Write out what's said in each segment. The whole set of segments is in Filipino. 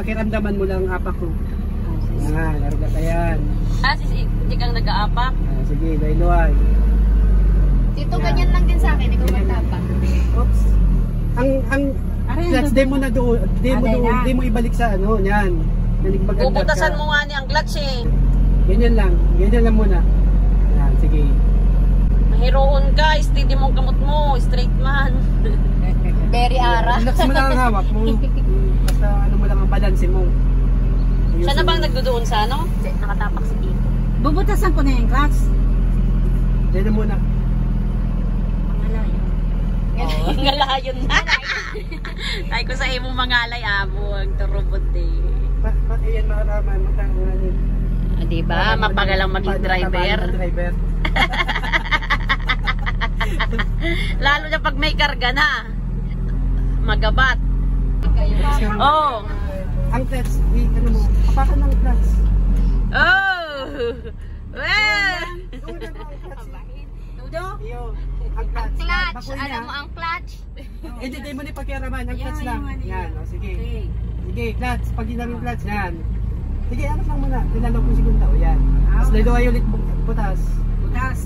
pakiramdaman mo lang apak ko. Yan, larga ka yan. Hindi kang nag-aapak? Sige, dahil Dito ganyan lang din sa akin, ikaw magtapak. Oops. Ang clutch, di mo na doon, di mo ibalik sa ano, yan. Bubutasan mo nga niya ang clutch eh. Ganyan lang muna. Yan, sige. Mahiroon ka, steady mong kamot mo, straight man. Very ara. Relax mo lang ang hawak mo. Basta ano mo lang ang balanse mo. Siya na bang nagdodoon sa ano? Nakatapak si Tito. Bubutasan ko na yung clutch. Diyan na muna. Ngalayon na. Ay ko sa imong mangalay amo ang turubot eh. Bakit yan makaraman? Diba? Mapagalang maging driver. Lalo na pag may karga na. Magabat. Oh. Ang clutch, ano mo, apakan ng clutch. Oh! Tudo? Ang clutch. Alam mo ang clutch? Hindi mo ni pagkiraman, ang clutch lang. Yan, sige. Sige, clutch. Pag ginamit yung clutch, yan. Sige, angat lang muna. Ilan po segunda. O, yan. Tapos luluhay ulit butas.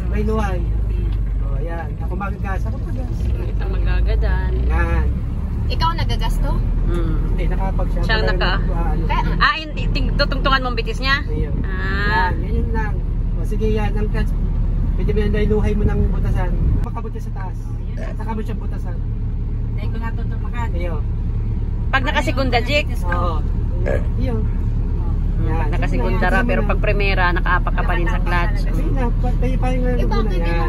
May luhay. O, yan. Ako magagas. Ako magagas. Ito magagadan. Yan. Ikaw nagagasto? Hindi, nakapag siya. Siya naka. Tutungtungan mong bitis niya? Ayun. Yan, ganyan lang. O, sige, yan. Ang clutch. Pwede mo yan, luhay mo ng butasan. Pakabot siya sa taas. Nakabot siya butasan. Dahil ko natutumakan. Ayun. Pag nakasekunda, Jake? Oo. Ayun. Pag nakasekundara, pero pag primera, nakaapak ka pa din sa clutch. Sige na, pahinga na muna yan.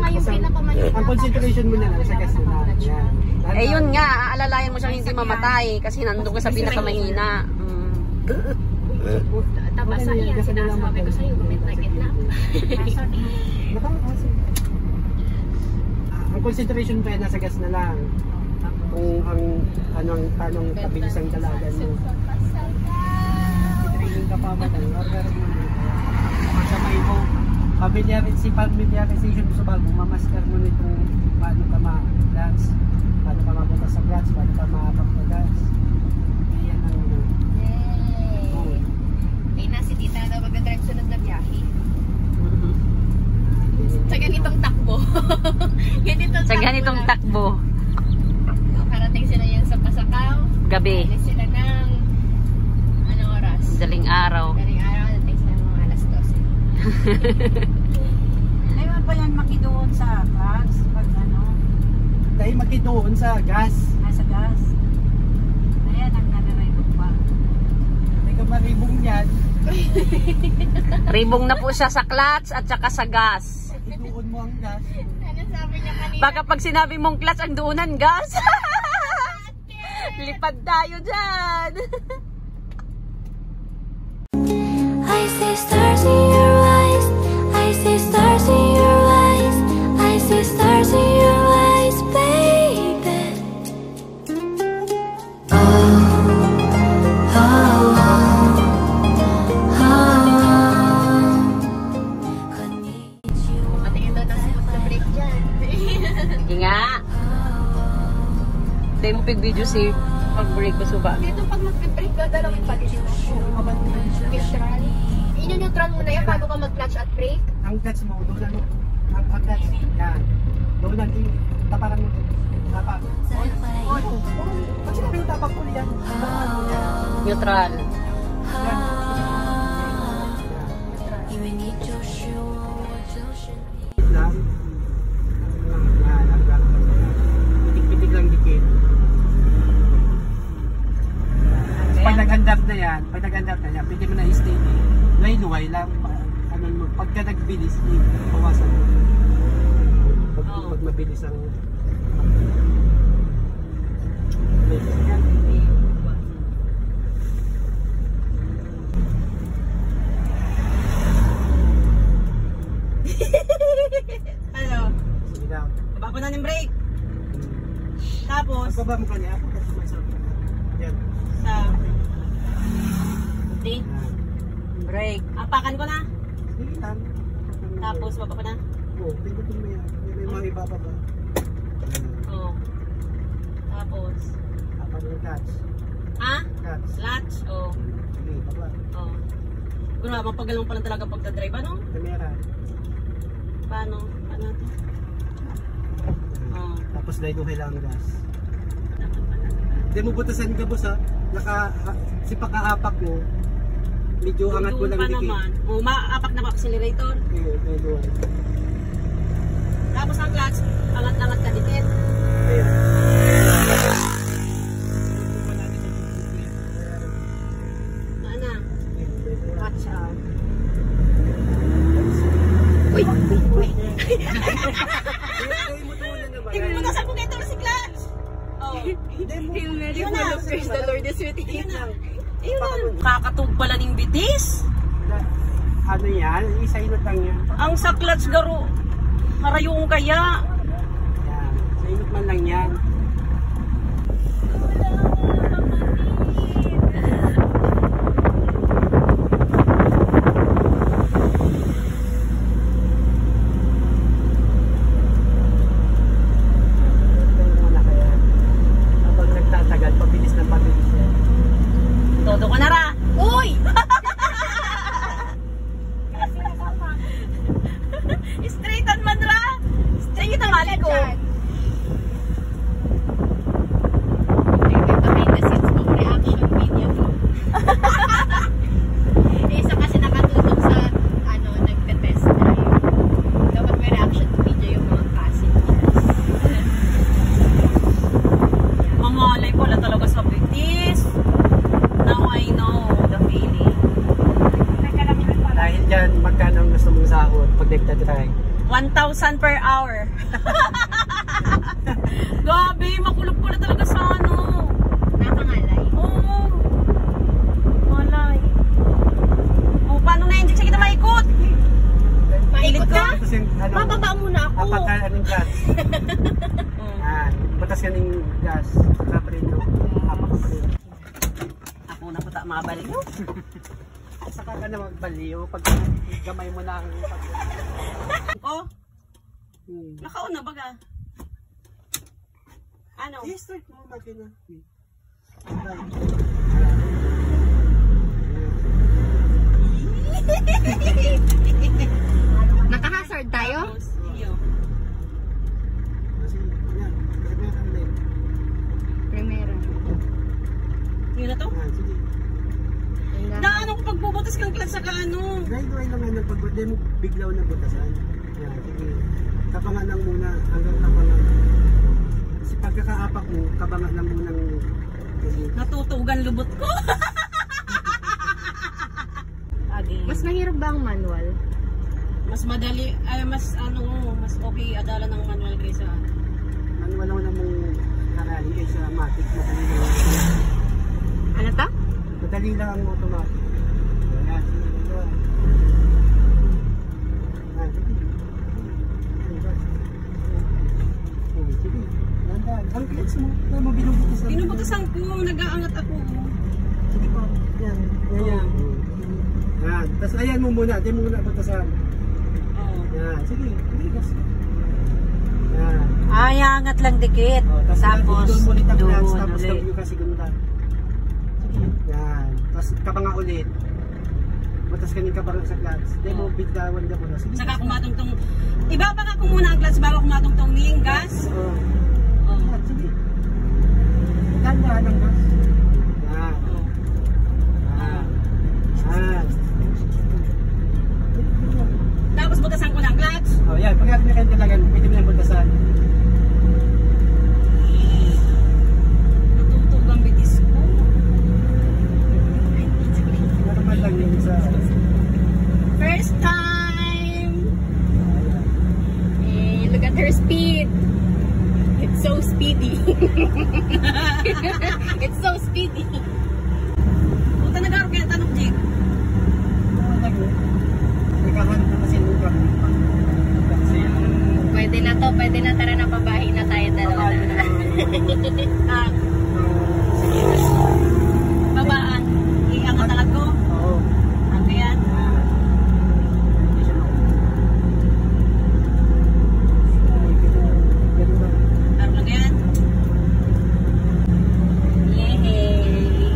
Ang concentration mo na lang sa gas na. Yan. Eh yun nga, aalalayan mo siyang hindi mamatay kasi nandun ka sa pinakamahina. Tabasa yan, sinasabi ko sa'yo, gumit na. Ang concentration pa yan nasa gas na lang. Kung anong kabilisang dalagan mo. Training ka pa ba ng order mo. Masamay mo. Familiarization mo sa bago, mamaster mo nitong paano ka ma-dance, paano ka mapunta sa clutch, paano ka mapagpagas. Yan ang ano. Yay! Ay na, si Tita na mag-drive sunod na biyahe. Sa ganitong takbo. Sa ganitong takbo. Karating sila yan sa Pasakaw. Gabi. Alis sila ng anong oras? Daling araw. Daling araw, dating sila mga alas 12. Ayun pa yan makidoon sa clutch. Pag ano. Dahil makidoon sa gas. Sa gas. Ayan, ang nanarayong pa. May ka maribong yan. Ribong na po siya sa clutch at saka sa gas. Idoon mo ang gas. Ano sabi niya kanina? Baka pag sinabi mong clutch ang doonan, gas. Lipad tayo dyan. I see stars in your eyes. I see stars in your eyes. I see stars in your eyes, baby. Oh, oh, oh, oh. Patingin daw sa break dyan. Sige nga. Dahil mo pig-video si pag-break ko suba. Dito pag mag-break ka, dalawin pa din neutral. I-neutral mo na yan bago ka mag-clutch at brake. Ang clutch mo, doon lang. Ang clutch, yan. Doon lang, taparan mo. Tapak. Pag sinabi yung tapak ko yan. Neutral. Lang. Pitik-pitik lang dikit. Pag nag-andap na yan, pwede mo na i-steady. Luhay-luhay lang. Ano mo, pagka nagbilis, bawasan mo. Pag mabilis ang... Ano? Sige lang. Baba na ng brake. Tapos, Baba mo kanya, ako kasi masabi. Yan. sa... Brake. Brake. Apakan ko na. Sige lang. Tapos, baba ko na. Oo, pindutin mo yan. May mga ibababa. Oo. Tapos. Tapan yung clutch. Ha? Clutch. clutch. Clutch, oh. Sige, baba. Oh. Grabe, mapagalang pa lang talaga pagdadrive, ano? Camera. Paano? Paano ito? Oh. Tapos light mo kailangan gas. Hindi mo butasan ka boss ha. Si pagka-apak mo, medyo angat mo lang dikit. Oh, maapak na accelerator. Medyo Tapos ang clutch, angat-angat ka dikit. ayan. Ano? Watch out. Uy! Tingnan mo na sa kung ito si clutch! Oh. Hail Mary, full of grace, the Lord is with you. Ayun na. Kakatug pala ng bitis. Ano yan? Isa-inot lang yan. Ang sa clutch garo. Marayong kaya. Yan. Isa-inot man lang yan. Habang nagtatagal, pabilis ng pabilis yan. Todo ka na ra. Uy! Straightan man ra. Straight ang mali ko. Behind the scenes ko, reaction video ko. Isa kasi nakatulog sa, nagte-test drive. Dapat may reaction video yung mga passengers. Mamalay ko lang talaga sa bitis. Now I know the feeling. Dahil dyan, magkano ang gusto mong sahod pag nagtadrive? 1,000 per hour. Gabi, makulog ko na talaga sa ano. Nakangalay. Oo. Malay. O, paano na-inject sa kita maikot? Maikot ka? Tapos yung, Bababa muna ako. apat na anong gas. Yan. Batas ka ng gas. Saka pa rin yung apak pa rin. Ako na puta mabalik mo. Saka ka na magbaliw pag gamay mo na ang Oh, nakauna baga. Ano? start mo makina. Naka-hazard tayo? Tapos, iyo. Primera. Yun na to? Sige. Na ano kung pagbubutas kang clutch sa kaano? Dry lang yan. Pag mo biglaw na butasan. Yan, sige. Kabangan lang muna hanggang kabangan. Kasi pagkakaapak mo, kabangan lang muna ng Natutugan lubot ko. Again. Mas mahirap ba ang manual? Mas madali, ay mas ano, mas okay adala ng manual kaysa manual naman namang karali kaysa matic. Madali lang. Ano ta? Madali lang ang automatic. Ayan, sige. Ayan, sige. Sige. Ang clutch mo, kaya mo binubutasan. binubutasan ko, nag-aangat ako. Sige pa. Yan. Yan. Yan. Tapos ayan mo muna. Di mo muna butasan. Oh. Yan. Sige. Ligas. Yan. Ay, angat lang dikit. Tapos doon mo ulit ang clutch. doon Tapos ulit. W ka segunda. Sige. Yan. Tapos kabanga ulit. Butas ka ng kabanga sa clutch. Di mo bitawan ka muna. Sige. Saka kumatungtong, ibabanga ko muna ang clutch bago kumatungtong yung gas. Oh. Oh. Yan. Sige. Tandaan ang gas. Yan. Oh. Yan. Yan. Tapos butasan ko ng clutch. Oh, yan. Pag natin na kayo talagang, pwede mo lang butasan. Natutog ang bitis ko. Normal lang yun sa... First time! Hey, look at her speed! It's so speedy. It's so speedy. Punta nag-aro kaya tanong, Jake. Nagkakaroon na kasi nung Pwede na to, pwede na. Tara na, babae na tayo dalawa na. Babaan. Iangat talag ko. Oo. Ano yan? Hindi siya ganun ba? Laro lang yan. Yay!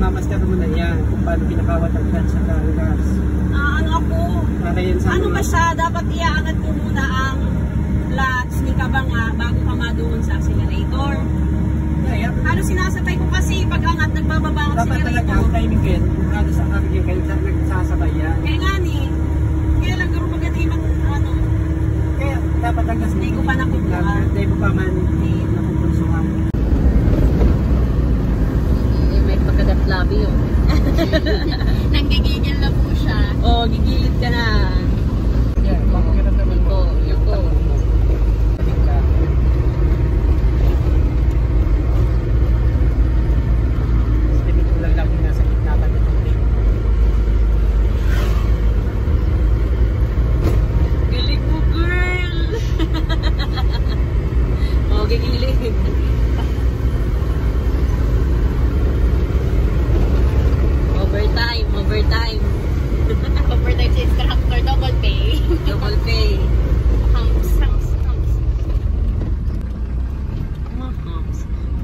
mamaster mo na yan kung paano pinakawat ang clutch sa gas. Ano ako? Para yan sa Ano ba siya? Dapat iaangat mo muna ang clutch ni Kabanga bago ka madoon sa accelerator. Ano sinasabay ko kasi pag angat nagbababa ang dapat talaga ang accelerator. timing yan. Kung ano sa kami yan, kaya nagsasabay yan. Kaya nga ni, kaya lang garo pagkat ibang ano. Kaya dapat ang gas Hindi ko pa nakukuha. Hindi ko pa man nakukulsuhan. May pagkagat-labi yun. Nanggigigil na po siya. Oo, gigilid ka na. Yeah, bakit ka na naman mo? Yuko. Limit mo lang lagi nasa gitna pa nito. Galing mo, girl! Oo, gigilid. Overtime. Overtime sa instructor, double pay. Double pay. Humps.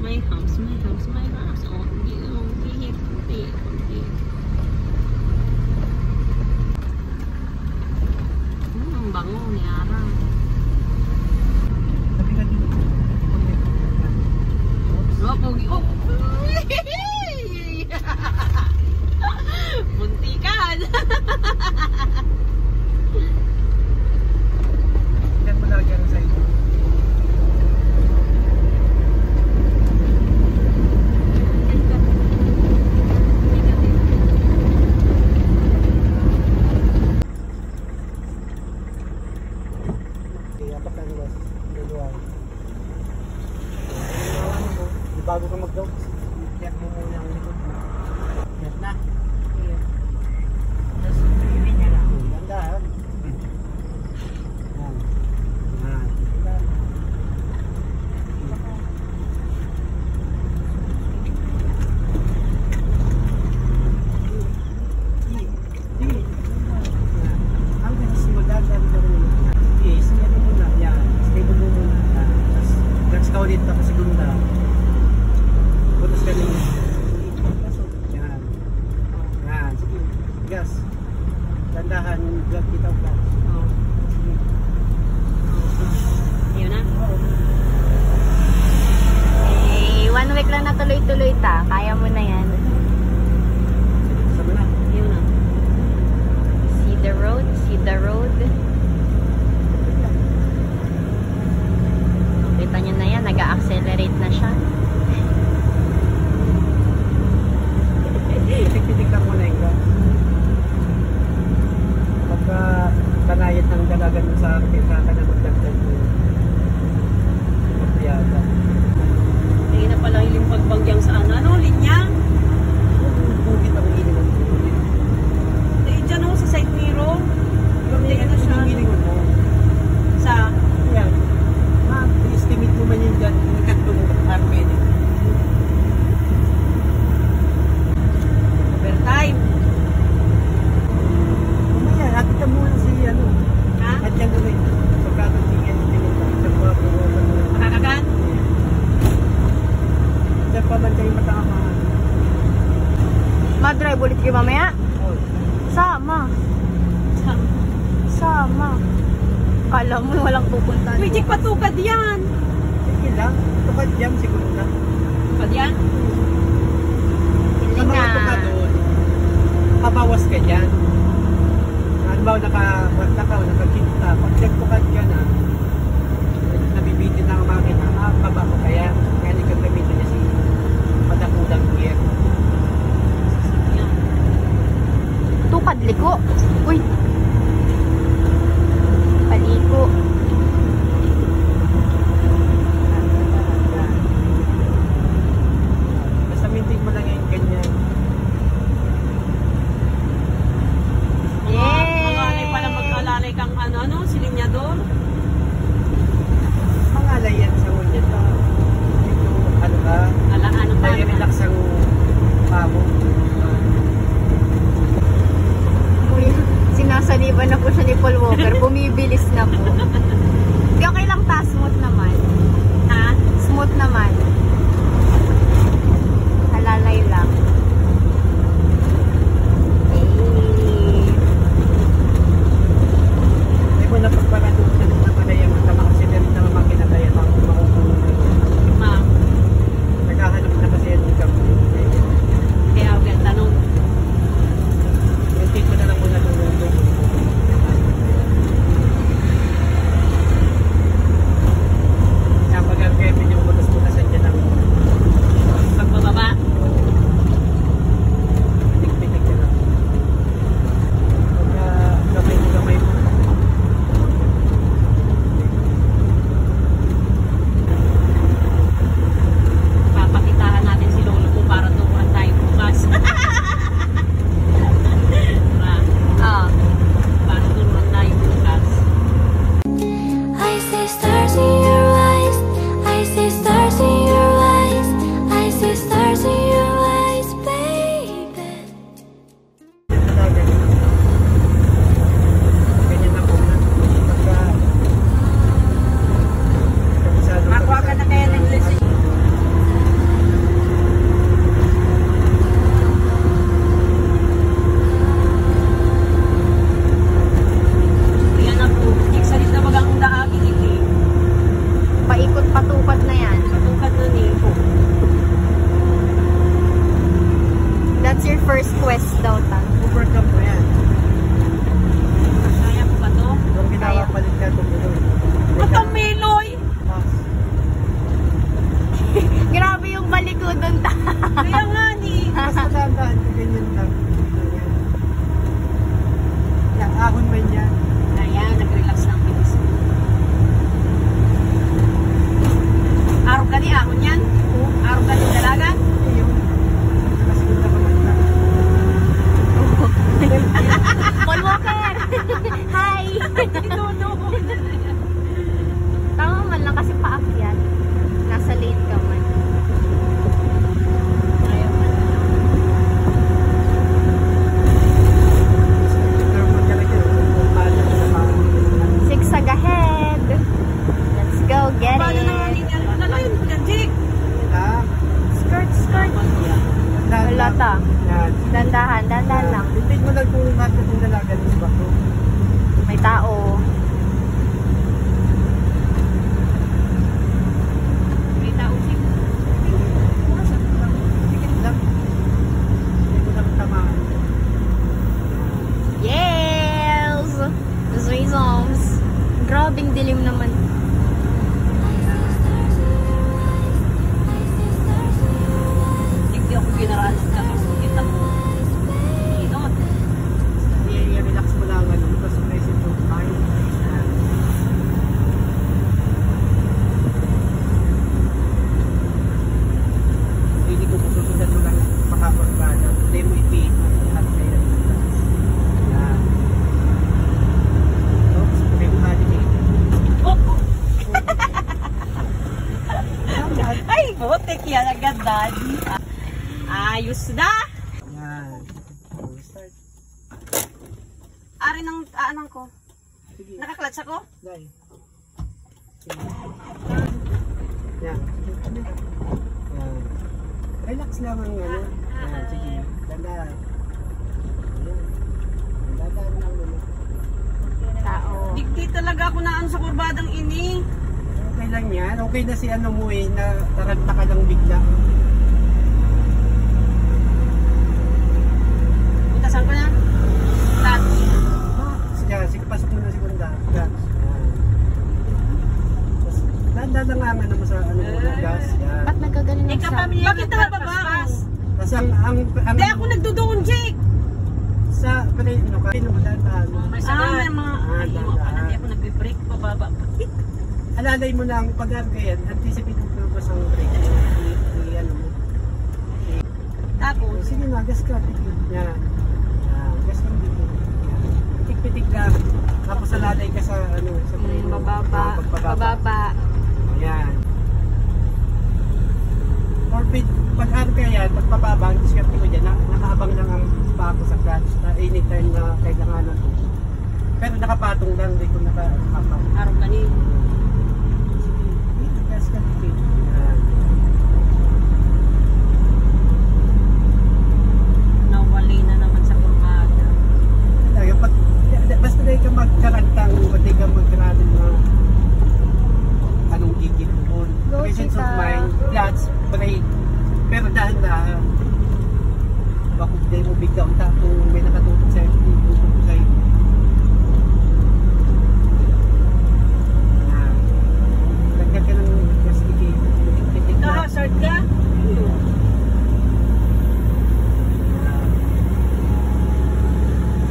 My humps. Oh, hihit. Ang bango ni Ara. Sabi ka dito. Oh, pogi. Oh! Muntikan! Yan mo lagi ang sa'yo. Bago ka mag-dogs, iyak mo muna ang likod mo. Iyak na. Tapos, hindi niya lang. Dandahan. Yan. Yan. Ang ganas mo, dandahan mo rin. Okay, sige mo muna. Yan. Stable mo muna. Tapos, gans ka ulit tapos siguro na. Butas ka rin. Yan. Yan. Sige. Gas. Dandahan. Vlog kita vlog. Oh. Sige. Yun na. Eh, 1 week lang na tuloy-tuloy ta. Kaya mo na yan. Sama na. Yun na. See the road. Kita nyo na yan, nag-accelerate na siya. Pitik-pitik lang muna ikaw. Pagka kanayat ng dalagan mo sa akin, kaka na magdagdag mo. Magpiyada. Hindi na pala yung pagbagyang sa ano, linya. Bukit ang hiling mo. Eh, dyan ako sa side mirror. Tingnan na siya. Ang hiling mo. Sa, Yan. I-estimate mo man yun dyan. Ikat mo mo. Pwede. overtime. Mamaya, hatid ka muna si ano. Ha? At yan ulit. Pagkakatingin, tingin mo. Makakagan? Diyan pa man kayo matakamaan. Mag-drive ulit kayo mamaya? Oh. Sama. Kala mo walang pupunta. Magic patukad yan. Sige lang. Tukad yan siguro na. Tukad yan? Hindi Sa mga na. tukad doon, mabawas ka dyan. Halimbawa nakakita. Pag nagtukad ka na, nabibitin na ang makina, baba ko kaya. Kaya hindi ka gamitin niya si padakulang gear. Yan. Tukad liko. Uy. Paliko. Basta maintain mo lang yung ganyan. Mga alay pala mag-alalay kang ano, silinyador. Pangalay yan sa ulit. Ito, ano ka? Ano pa? Nai-relax ang pamo. Uy, Quest daw ta. Overcome mo yan. Kaya ko ba to? Yung ginawa palit ka tumuloy. Matamiloy! Grabe yung balikudan ta. Kaya nga ni. Mas matandaan ka ganyan lang. Yan, ahon man yan. Kaya, nag-relax lang bilis. Araw ka ni, ahon yan? Araw ka ni dalaga? Yung mas ganda ka mas lang. Paul Walker! Hi! Tama man lang kasi paakyat. Nasa lane ka man. Zigzag ahead. Let's go, get Paano naman it. din yan? Ano yun? Jake? Skirt, skirt. Wala ta. Yan. Dandahan, dandahan lang. Tintig mo lang kung lahat na itong dalaga ng iba ko. May tao. May tao, Jake. Tikit lang. Hindi ko lang tamaan. Yes! Zoom. Grabing dilim naman. Hindi ako ginaralan ka. Kita mo. Inot. I-relax mo lang ano. Tapos present yung mind. Hindi ko pususundan mo lang makapagbada. Hindi mo i-feed. Lahat na yan. Yan. Oops, may holiday. Oh! Ay, botek yan agad, daddy. Ayos na! Yan. Start. Ari ng aanang ko. Sige. Nakaklats ako? Dahil. Yan. Yan. Relax lang ang ano. Yan, sige. Ganda. Yan. Ganda lang ano. Tao. Di talaga ako naan sa kurbadang ini. Okay lang yan. Okay na si ano mo eh, na taranta ka lang bigla. Butasan ko na. Lahat. Sige, sige, pasok mo na si Gunda. Gas. Yan. Tapos, dadanganga mo sa ano mo na gas. Yan. Ba't nagkagaling ng Ikaw sa... pamilya. Bakit nababas? Tapos ang Hindi ako nagdudoon, Jake. sa pre, ano ka, ano mo dadaan. May mga Ah, ayaw dahan. ka na. Hindi ako nagbe-break. Pababa. Alalay mo lang pag kaya, anticipate mo ba sa break? Ano mo. Tapos, Sige na, gas ka. Yan. Gas ka dito. Pitik-pitik lang. Tapos alalay ka sa ano, sa break. Bababa. Bababa. Ayan. Or pag kaya, pag pababa, ang diskarte ko dyan, nakaabang lang ang pa ako sa clutch na anytime na kailangan ko. Pero nakapatong lang, hindi ko nakapang. araw ka ni. Sige, gas ka dito. Ayan. Nawali na naman sa kurbada. Basta na ka magkarantang, hindi ka magkarantang mga anong gigil doon. Go, Reasons of Chika. mind, clutch, brake. Pero dahan-dahan. Baka hindi mo bigla unta kung may nakatutok sa'yo, tutok sa'yo. Lagyan ka ng gastigate. Ka-hazard ka?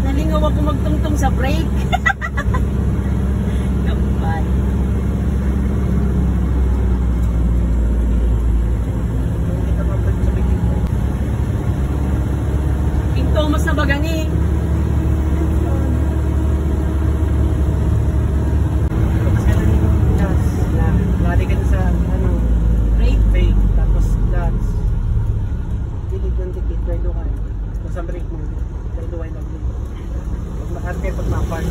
Nalingaw ako magtungtong sa brake. Kapal. Hindi ka mabalik sa bigil mo. King Thomas na bagani. Tapos ka lang yung gas. Lari ka na sa ano, brake, tapos clutch. Dilig ng dikit, try do ka. Tapos ang brake mo, try do lang din. Pag makarte, pag mapark.